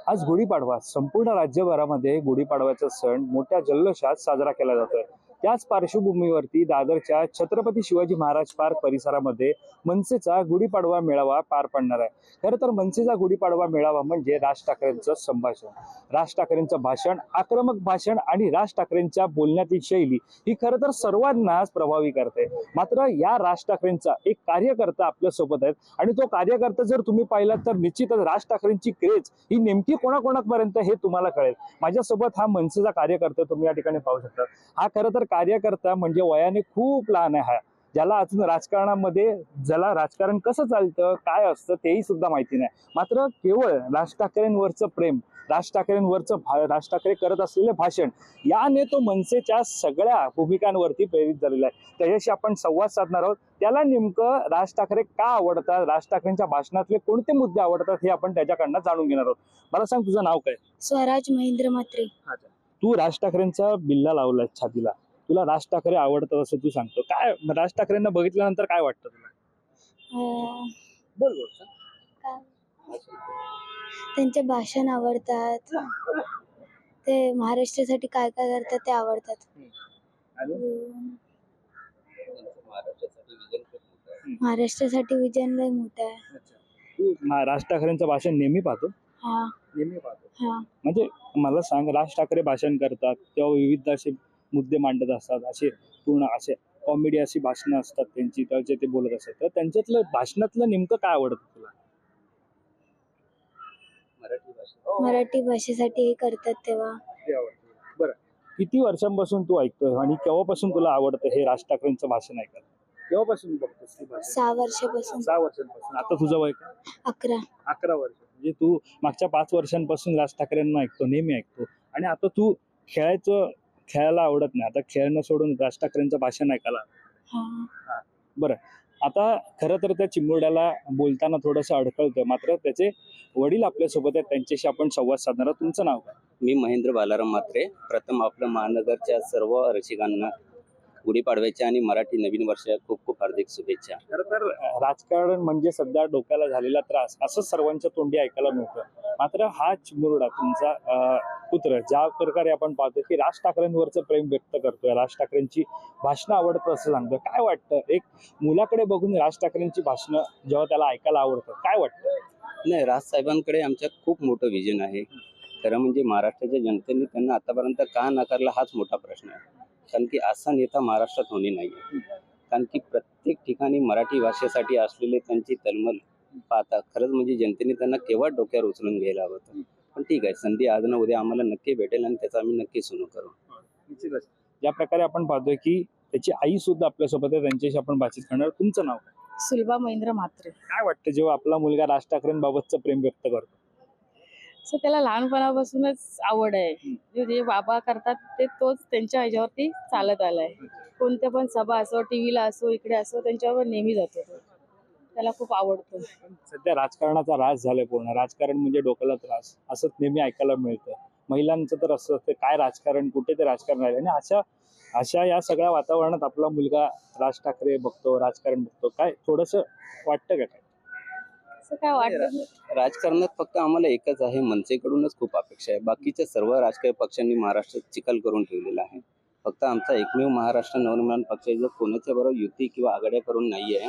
आज गुढीपाडवा संपूर्ण राज्यभरामध्ये गुढीपाडव्याचा सण मोठ्या जल्लोषात साजरा केला जातोय। त्याच पार्श्वभूमीवरती दादरच्या छत्रपती शिवाजी महाराज पार्क परिसरामध्ये मनसेचा गुढीपाडवा मेळावा पार पडणार आहे। खरं तर मनसेचा गुढीपाडवा मेळावा म्हणजे राज ठाकरेंचं संभाषण, राज ठाकरेंचं भाषण, आक्रमक भाषण आणि राज ठाकरेंच्या बोलण्याची शैली ही खरं तर सर्वांनाच प्रभावी करते। मात्र या राज ठाकरेंचा एक कार्यकर्ता आपल्या सोबत आहेत आणि तो कार्यकर्ता जर तुम्ही पाहिलात तर निश्चितच राज ठाकरेंची क्रेज ही नेमकी कोणाकोणापर्यंत हे तुम्हाला कळेल। माझ्यासोबत हा मनसेचा कार्यकर्ता तुम्ही या ठिकाणी पाहू शकता। हा खरं तर कार्यकर्ता म्हणजे वयाने खूप लहान आहे, ज्याला अजून राजकारणामध्ये ज्याला राजकारण कसं चालतं काय असतं तेही सुद्धा माहिती नाही। मात्र केवळ राज ठाकरेंवरचं प्रेम, राज ठाकरे करत असलेले भाषण याने तो मनसेच्या सगळ्या भूमिकांवरती प्रेरित झालेला आहे। त्याच्याशी आपण संवाद साधणार आहोत। त्याला नेमकं राज ठाकरे का आवडतात, राज ठाकरेंच्या भाषणातले कोणते मुद्दे आवडतात हे आपण त्याच्याकडनं जाणून घेणार आहोत। मला सांग, तुझं नाव काय? स्वराज महेंद्र म्हात्रे। तू राज ठाकरेंचा बिल्ला लावलाय छातीला, तुला राज ठाकरे आवडतात असं तू सांगतो, काय राज ठाकरेंना बघितल्यानंतर काय वाटतं तुला? बोल बोल। त्यांचे भाषण आवडतात, ते महाराष्ट्रासाठी काय काय करतात ते आवडतात। महाराष्ट्रासाठी विजन लय मोठा आहे। तू राज ठाकरेंचं भाषण नेहमी पाहतो? हा नेहमी पाहतो। हा म्हणजे मला सांग, राज ठाकरे भाषण करतात तेव्हा विविध असे मुद्दे मांडत असतात, असे पूर्ण असे कॉमेडी अशी भाषणं असतात त्यांची, त्याचे ते बोलत असतात, तर त्यांच्यातलं भाषणातलं नेमकं काय आवडतं तुला? मराठी भाषेसाठी हे करतात तेव्हा ते आवडतं। बरं, किती वर्षांपासून तू ऐकतोय आणि केव्हापासून तुला आवडतं हे राज ठाकरेंचं भाषण ऐकायला? केव्हापासून बघतोस ते भाषण? 6 वर्षापासून। 6 वर्षांपासून। आता तुझं वय काय? 11। 11 वर्ष। म्हणजे तू मागच्या 5 वर्षांपासून राज ठाकरेंना ऐकतो, नेहमी ऐकतो, आणि आता तू खेळायला आवडत नाही, आता खेळणं सोडून राज ठाकरेंचं भाषण ऐकायला? हा। बरं, आता खरं तर त्या चिमुरड्याला बोलताना थोडंसं अडखळतं, मात्र त्याचे वडील आपल्यासोबत आहेत, त्यांच्याशी आपण संवाद साधणार आहोत। तुमचं नाव काय? मी महेंद्र बालाराम म्हात्रे। प्रथम आपलं महानगरच्या सर्व रसिकांना गुढीपाडव्याच्या आणि मराठी नवीन वर्षाच्या खूप खूप हार्दिक शुभेच्छा। खरं तर राजकारण म्हणजे सध्या डोक्याला झालेला त्रास असं सर्वांच्या तोंडी ऐकायला मिळतं। मात्र हा चिमुरडा तुमचा पुत्र ज्या प्रकारे आपण पाहतो की राज ठाकरेंवरचं प्रेम व्यक्त करतोय, राज ठाकरेंची भाषणं आवडतं असं सांगतोय, काय वाटतं एक मुलाकडे बघून राज ठाकरेंची भाषणं जेव्हा त्याला ऐकायला आवडतं काय वाटतं? नाही, राजसाहेबांकडे आमच्या खूप मोठं विजन आहे। खरं म्हणजे महाराष्ट्राच्या जनतेने त्यांना आतापर्यंत का नाकारला हाच मोठा प्रश्न आहे। कारण की असा नेता महाराष्ट्रात होणे नाही, कारण की प्रत्येक ठिकाणी मराठी भाषेसाठी असलेले त्यांची तळमळ पाहता खरंच म्हणजे जनतेने त्यांना केव्हा डोक्यावर उचलून घ्यायला हवं होतं। पण ठीक आहे, संधी आज ना उद्या आम्हाला नक्की भेटेल आणि त्याचा आम्ही नक्की सुरू करू। निश्चितच। ज्या प्रकारे आपण पाहतोय की त्याची आई सुद्धा आपल्यासोबत आहे, त्यांच्याशी आपण बातचीत करणार। तुमचं नाव काय? सुलभा महेंद्र म्हात्रे। काय वाटतं जेव्हा आपला मुलगा राज ठाकरेंबाबतचं प्रेम व्यक्त करतो? सो त्याला लहानपणापासूनच आवड आहे, जे बाबा करतात ते तोच त्यांच्या ह्याच्यावरती चालत आलाय। कोणत्या पण सभा असो, टीव्हीला असो, इकडे असो, त्यांच्यावर नेहमी जातो तो, त्याला खूप आवडतो। सध्या राजकारणाचा राज झालाय पूर्ण, राजकारण म्हणजे डोक्याला त्रास असंच नेहमी ऐकायला मिळतं। महिलांचं तर असं असतं काय राजकारण, कुठे ते राजकारण राहिलं, आणि अशा या सगळ्या वातावरणात आपला मुलगा राज ठाकरे बघतो, राजकारण बघतो, काय थोडंसं वाटतं का काय? असं काय वाटतं? राजकारणात फक्त आम्हाला एकच आहे, मनसेकडूनच खूप अपेक्षा आहे। बाकीच्या सर्व राजकीय पक्षांनी महाराष्ट्रात चिखल करून ठेवलेला आहे। फक्त आमचा एकमेव महाराष्ट्र नवनिर्माण पक्ष जो कोणाच्या बरोबर युती किंवा आघाड्या करून नाही आहे,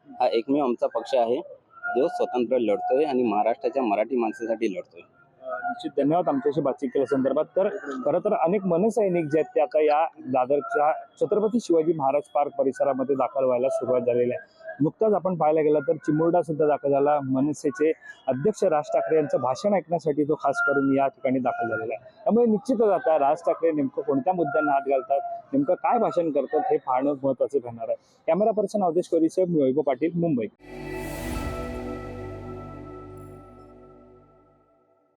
हा एकमेव आमचा पक्ष आहे जो स्वतंत्र लढतोय आणि महाराष्ट्राच्या मराठी माणसासाठी लढतोय। निश्चित, धन्यवाद आमच्याशी बातचीत केल्या संदर्भात। तर खरं तर अनेक मनसैनिक जे आहेत ते आता या दादरच्या छत्रपती शिवाजी महाराज पार्क परिसरामध्ये दाखल व्हायला सुरुवात झालेली आहे। नुकताच आपण पाहायला गेलं तर चिमुरडा सुद्धा दाखल झाला, मनसेचे अध्यक्ष राज ठाकरे यांचं भाषण ऐकण्यासाठी तो खास करून या ठिकाणी दाखल झालेला आहे। त्यामुळे निश्चितच आता राज ठाकरे नेमकं कोणत्या मुद्द्यांना हात घालतात, नेमकं काय भाषण करतात हे पाहणं महत्त्वाचं ठरणार आहे। कॅमेरा पर्सन अवधेश कोरीसह मी वैभव पाटील, मुंबई।